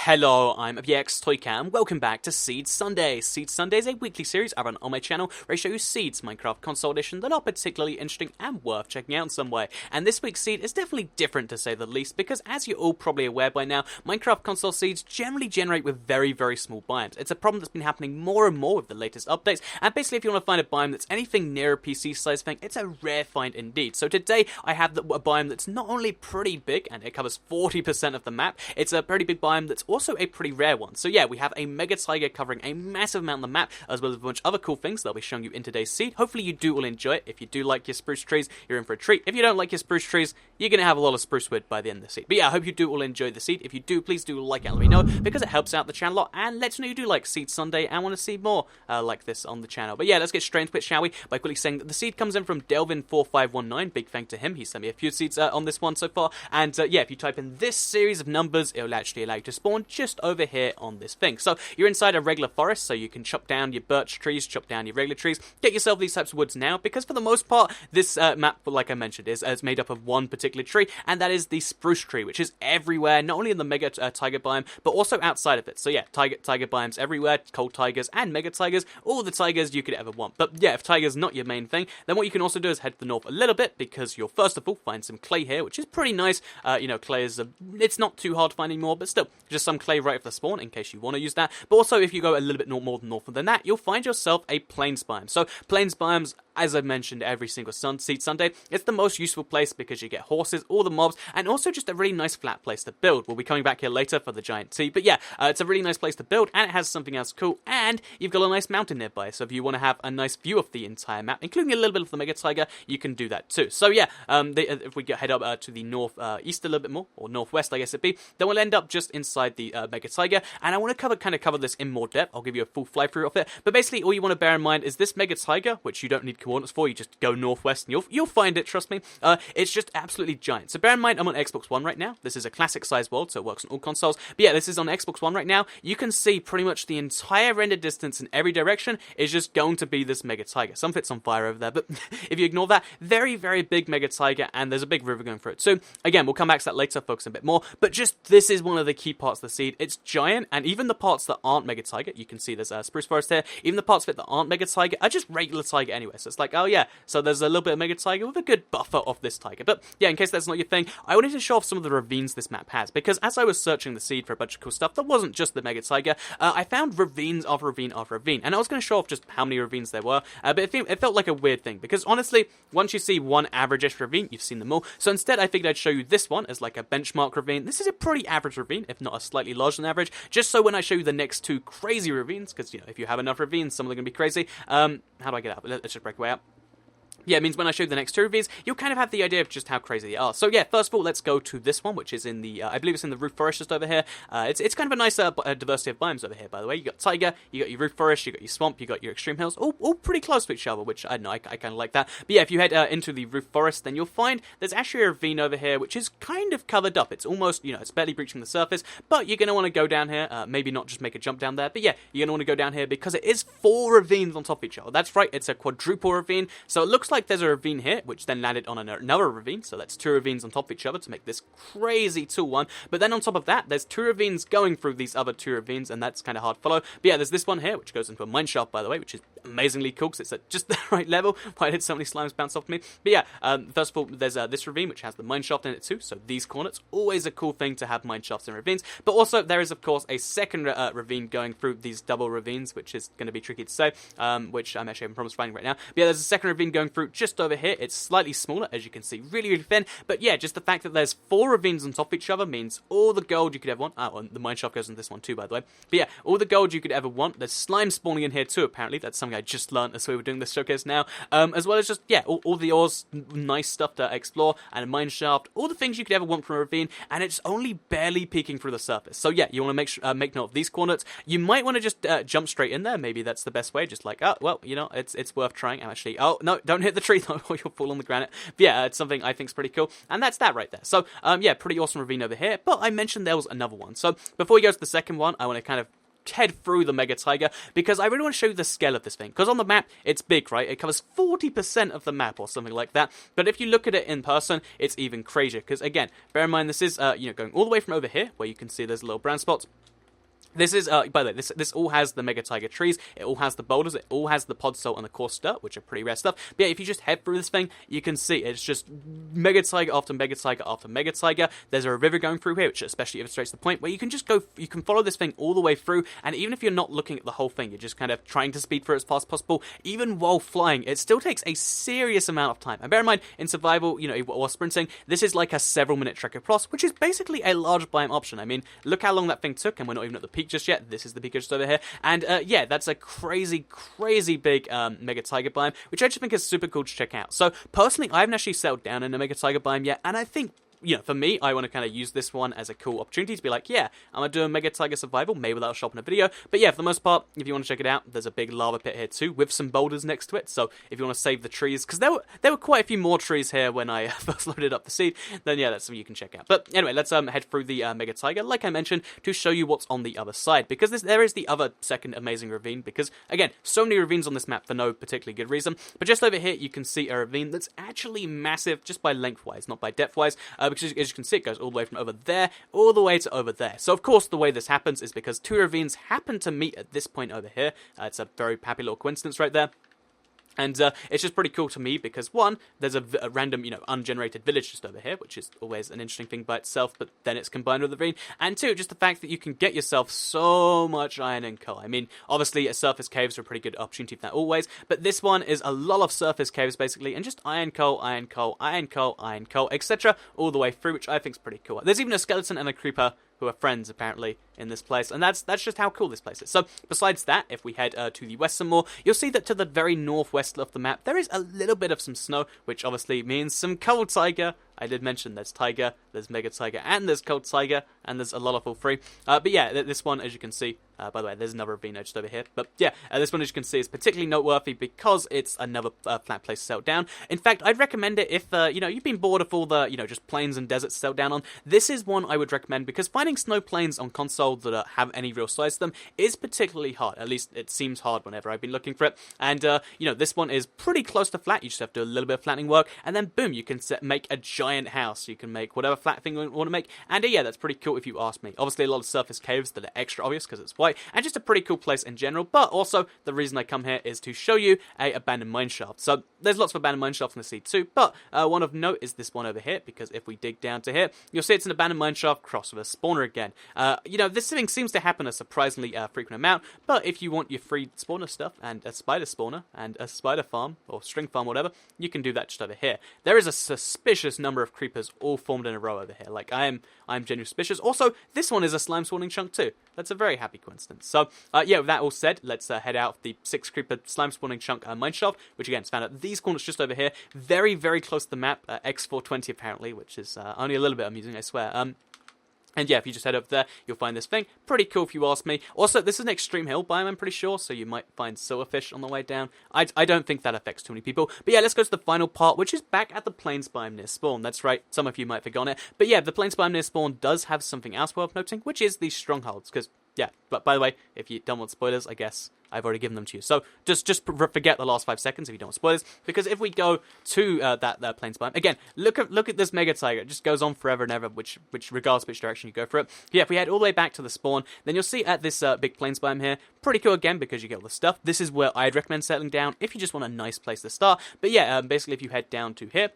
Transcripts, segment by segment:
Hello, I'm Taiga, and welcome back to Seed Sunday. Seed Sunday is a weekly series I run on my channel where I show you seeds, Minecraft console edition, that are particularly interesting and worth checking out in some way. And this week's seed is definitely different to say the least, because as you're all probably aware by now, Minecraft console seeds generally generate with very, very small biomes. It's a problem that's been happening more and more with the latest updates, and basically if you want to find a biome that's anything near a PC size thing, it's a rare find indeed. So today I have a biome that's not only pretty big, and it covers 40% of the map, it's a pretty big biome that's also a pretty rare one. So yeah, we have a mega taiga covering a massive amount of the map, as well as a bunch of other cool things that I'll be showing you in today's seed. Hopefully you do all enjoy it. If you do like your spruce trees, you're in for a treat. If you don't like your spruce trees, you're going to have a lot of spruce wood by the end of the seed. But yeah, I hope you do all enjoy the seed. If you do, please do like it and let me know, because it helps out the channel a lot and lets me know you do like Seed Sunday and want to see more like this on the channel. But yeah, let's get straight into it, shall we? By quickly saying that the seed comes in from Delvin4519. Big thank to him. He sent me a few seeds on this one so far. And yeah, if you type in this series of numbers, it will actually allow you to spawn just over here on this thing. So you're inside a regular forest, so you can chop down your birch trees, chop down your regular trees, get yourself these types of woods now, because for the most part, this map, like I mentioned, is made up of one particular tree, and that is the spruce tree, which is everywhere, not only in the mega taiga biome, but also outside of it. So yeah, taiga biomes everywhere, cold taigas and mega taigas, all the taigas you could ever want. But yeah, if taiga's not your main thing, then what you can also do is head to the north a little bit, because you'll first of all find some clay here, which is pretty nice. You know, clay is, it's not too hard to find anymore, but still, just some clay right off the spawn, in case you want to use that. But also, if you go a little bit more north than that, you'll find yourself a plains biome. So plains biomes, as I've mentioned every single Seed Sunday, it's the most useful place because you get horses, all the mobs, and also just a really nice flat place to build. We'll be coming back here later for the giant T, but yeah, it's a really nice place to build, and it has something else cool, and you've got a nice mountain nearby, so if you want to have a nice view of the entire map, including a little bit of the mega taiga, you can do that too. So yeah, if we head up to the north east a little bit more, or northwest I guess it'd be, then we'll end up just inside the mega taiga, and I want to kind of cover this in more depth. I'll give you a full fly through of it, but basically all you want to bear in mind is this mega taiga, which you don't need coordinates for, you just go northwest and you'll find it, trust me. It's just absolutely giant. So bear in mind, I'm on Xbox One right now. This is a classic size world, so it works on all consoles. But yeah, this is on Xbox One right now. You can see pretty much the entire rendered distance in every direction is just going to be this mega taiga. Some of it's on fire over there, but if you ignore that, very, very big mega taiga, and there's a big river going through it. So again, we'll come back to that later, focus a bit more, but just this is one of the key parts of the seed. It's giant, and even the parts that aren't mega taiga, you can see there's a spruce forest here, even the parts of it that aren't mega taiga are just regular taiga anyway. So it's like, oh yeah, so there's a little bit of mega taiga with a good buffer of this taiga. But yeah, in case that's not your thing, I wanted to show off some of the ravines this map has, because as I was searching the seed for a bunch of cool stuff that wasn't just the mega taiga, I found ravines after ravine after ravine, and I was going to show off just how many ravines there were, but it felt like a weird thing, because honestly, once you see one average-ish ravine, you've seen them all. So instead, I figured I'd show you this one as like a benchmark ravine. This is a pretty average ravine, if not a slightly larger than average, just so when I show you the next two crazy ravines, because you know, if you have enough ravines, some of them are going to be crazy. How do I get out? Let's just break away out. Yeah, it means when I show you the next two reviews, you'll kind of have the idea of just how crazy they are. So yeah, first of all, let's go to this one, which is in the, I believe it's in the roof forest just over here. It's kind of a nice diversity of biomes over here, by the way. You got taiga, you got your roof forest, you got your swamp, you got your extreme hills, all pretty close to each other, which I don't know, I kind of like that. But yeah, if you head into the roof forest, then you'll find there's actually a ravine over here, which is kind of covered up. It's almost, you know, it's barely breaching the surface, but you're going to want to go down here, maybe not just make a jump down there, but yeah, you're going to want to go down here because it is 4 ravines on top of each other. That's right, it's a quadruple ravine, so it looks like there's a ravine here, which then landed on another ravine, so that's 2 ravines on top of each other to make this crazy tall one. But then on top of that, there's 2 ravines going through these other 2 ravines, and that's kind of hard to follow. But yeah, there's this one here, which goes into a mine shaft, by the way, which is amazingly cool, because it's at just the right level. Why did so many slimes bounce off me? But yeah, first of all, there's this ravine, which has the mine shaft in it too, so these coordinates, always a cool thing to have mine shafts in ravines. But also, there is, of course, a second ravine going through these double ravines, which is going to be tricky to say, which I'm actually having problems finding right now. But yeah, there's a second ravine going through just over here. It's slightly smaller, as you can see, really, really thin. But yeah, just the fact that there's 4 ravines on top of each other means all the gold you could ever want. Oh, and the mine shaft goes into this one too, by the way. But yeah, all the gold you could ever want. There's slime spawning in here too, apparently. That's something I just learned as we were doing this showcase now. As well as just, yeah, all the ores, nice stuff to explore, and a mine shaft, all the things you could ever want from a ravine, and it's only barely peeking through the surface. So yeah, you want to make note of these coordinates. You might want to just jump straight in there. Maybe that's the best way. Just like, oh, well, you know, it's worth trying. I'm actually, oh, no, don't hit the tree, though, or you'll fall on the granite. But yeah, it's something I think is pretty cool, and that's that right there. So, yeah, pretty awesome ravine over here, but I mentioned there was another one. So, before we go to the second one, I want to kind of head through the mega taiga, because I really want to show you the scale of this thing, because on the map, it's big, right? It covers 40% of the map, or something like that, but if you look at it in person, it's even crazier, because again, bear in mind, this is, you know, going all the way from over here, where you can see there's little brown spots, This is, by the way, this all has the Mega Taiga trees, it all has the boulders, it all has the pod salt and the coarse dirt, which are pretty rare stuff. But yeah, if you just head through this thing, you can see it's just Mega Taiga after Mega Taiga after Mega Taiga. There's a river going through here, which especially illustrates the point where you can just go, you can follow this thing all the way through, and even if you're not looking at the whole thing, you're just kind of trying to speed through it as fast as possible, even while flying, it still takes a serious amount of time. And bear in mind, in survival, you know, while sprinting, this is like a several minute trek across, which is basically a large biome option. I mean, look how long that thing took, and we're not even at the peak just yet. This is the peak just over here, and yeah, that's a crazy big Mega Taiga biome, which I just think is super cool to check out. So personally, I haven't actually settled down in a Mega Taiga biome yet, and I think, you know, for me, I want to kind of use this one as a cool opportunity to be like, yeah, I'm going to do a Mega Taiga survival, maybe that'll show up in a video, but yeah, for the most part, if you want to check it out, there's a big lava pit here too, with some boulders next to it, so if you want to save the trees, because there were quite a few more trees here when I first loaded up the seed, then yeah, that's something you can check out. But anyway, let's head through the Mega Taiga, like I mentioned, to show you what's on the other side, because there is the other second amazing ravine, because, again, so many ravines on this map for no particularly good reason, but just over here, you can see a ravine that's actually massive, just by lengthwise, not by depthwise, because as you can see, it goes all the way from over there, all the way to over there. So, of course, the way this happens is because two ravines happen to meet at this point over here. It's a very happy little coincidence right there. And it's just pretty cool to me because, one, there's a random, you know, ungenerated village just over here, which is always an interesting thing by itself, but then it's combined with the ravine. And two, just the fact that you can get yourself so much iron and coal. I mean, obviously, surface caves are a pretty good opportunity for that always, but this one is a lot of surface caves, basically, and just iron, coal, iron, coal, iron, coal, iron, coal, etc., all the way through, which I think is pretty cool. There's even a skeleton and a creeper who are friends, apparently, in this place, and that's just how cool this place is. So, besides that, if we head to the west some more, you'll see that to the very northwest of the map, there is a little bit of some snow, which obviously means some cold taiga. I did mention there's taiga, there's Mega Taiga, and there's cold taiga, and there's a lot of all three. But yeah, this one, as you can see, by the way, there's another ravine just over here. But yeah, this one, as you can see, is particularly noteworthy because it's another flat place to settle down. In fact, I'd recommend it if, you know, you've been bored of all the, you know, just plains and deserts to settle down on. This is one I would recommend because finding snow plains on consoles that have any real size to them is particularly hard. At least it seems hard whenever I've been looking for it. And, you know, this one is pretty close to flat. You just have to do a little bit of flattening work, and then boom, you can make a giant house. You can make whatever flat thing you want to make, and yeah, that's pretty cool if you ask me. Obviously, a lot of surface caves that are extra obvious because it's white, and just a pretty cool place in general, but also, the reason I come here is to show you a abandoned mineshaft. So, there's lots of abandoned mineshafts in the sea too, but one of note is this one over here, because if we dig down to here, you'll see it's an abandoned mineshaft crossed with a spawner again. You know, this thing seems to happen a surprisingly frequent amount, but if you want your free spawner stuff, and a spider spawner, and a spider farm, or string farm, whatever, you can do that just over here. There is a suspicious number of creepers all formed in a row over here. Like, I'm genuinely suspicious. Also, this one is a slime spawning chunk too. That's a very happy coincidence. So, yeah, with that all said, let's head out of the 6 creeper slime spawning chunk mineshaft, which again is found at these corners just over here, very, very close to the map, X420 apparently, which is only a little bit amusing, I swear. And yeah, if you just head over there, you'll find this thing. Pretty cool if you ask me. Also, this is an extreme hill biome, I'm pretty sure, so you might find silverfish on the way down. I don't think that affects too many people. But yeah, let's go to the final part, which is back at the plains biome near spawn. That's right, some of you might have forgotten it. But yeah, the plains biome near spawn does have something else worth noting, which is these strongholds. Because, yeah, but by the way, if you don't want spoilers, I guess I've already given them to you. So just forget the last 5 seconds if you don't want spoilers, because if we go to that plains biome, again, look at this Mega Taiga. It just goes on forever and ever, which regardless which direction you go for it. Yeah, if we head all the way back to the spawn, then you'll see at this big plains biome here, pretty cool again because you get all the stuff. This is where I'd recommend settling down if you just want a nice place to start. But yeah, basically if you head down to here,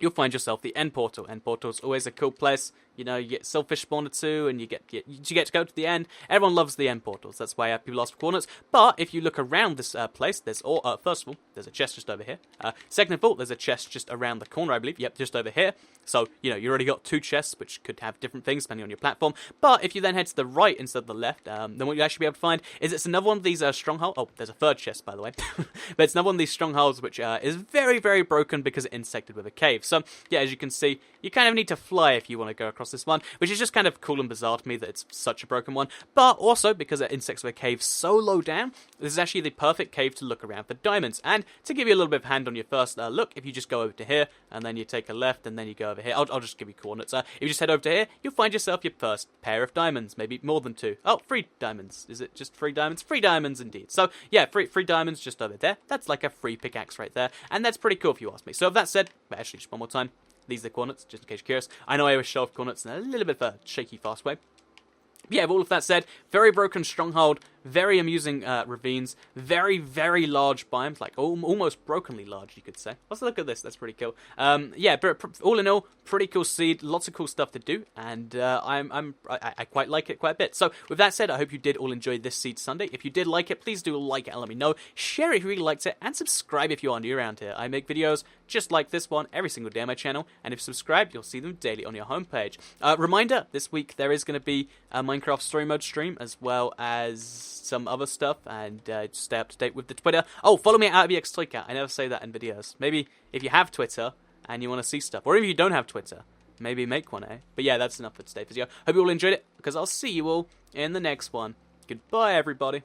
you'll find yourself the end portal. End portal's always a cool place. You know, you get silverfish spawner too, and you get to go to the end. Everyone loves the end portals. That's why people ask for coordinates. But if you look around this place, there's first of all, there's a chest just over here. Second of all, there's a chest just around the corner, I believe. Yep, just over here. So, you know, you already got 2 chests, which could have different things depending on your platform. But if you then head to the right instead of the left, then what you actually be able to find is it's another one of these strongholds. Oh, there's a third chest, by the way. But it's another one of these strongholds, which is very, very broken because it's intersected with a cave. So, yeah, as you can see, you kind of need to fly if you want to go across this one, which is just kind of cool and bizarre to me that it's such a broken one. But also, because it intersects with a cave so low down, this is actually the perfect cave to look around for diamonds. And to give you a little bit of hand on your first look, if you just go over to here, and then you take a left, and then you go over here, I'll just give you coordinates. If you just head over to here, you'll find yourself your first pair of diamonds, maybe more than 2. Oh, 3 diamonds. Is it just 3 diamonds? 3 diamonds indeed. So, yeah, 3 diamonds just over there. That's like a free pickaxe right there, and that's pretty cool if you ask me. So, with that said, actually, just one more time. These are the coordinates, just in case you're curious. I know I always show off coordinates in a little bit of a shaky, fast way. Yeah, with all of that said, very broken Stronghold, very amusing Ravines, very, very large biomes, like almost brokenly large, you could say. Let's look at this, that's pretty cool. Yeah, but all in all, pretty cool seed, lots of cool stuff to do, and I quite like it quite a bit. So, with that said, I hope you did all enjoy this Seed Sunday. If you did like it, please do like it and let me know. Share it if you really liked it, and subscribe if you are new around here. I make videos just like this one every single day on my channel, and if subscribed, you'll see them daily on your homepage. Reminder, this week there is going to be a Minecraft Story Mode stream, as well as some other stuff, and stay up to date with the Twitter. Oh, follow me at RBXToycat. I never say that in videos. Maybe if you have Twitter and you want to see stuff, or if you don't have Twitter, maybe make one, eh? But yeah, that's enough for today's video. Hope you all enjoyed it, because I'll see you all in the next one. Goodbye, everybody.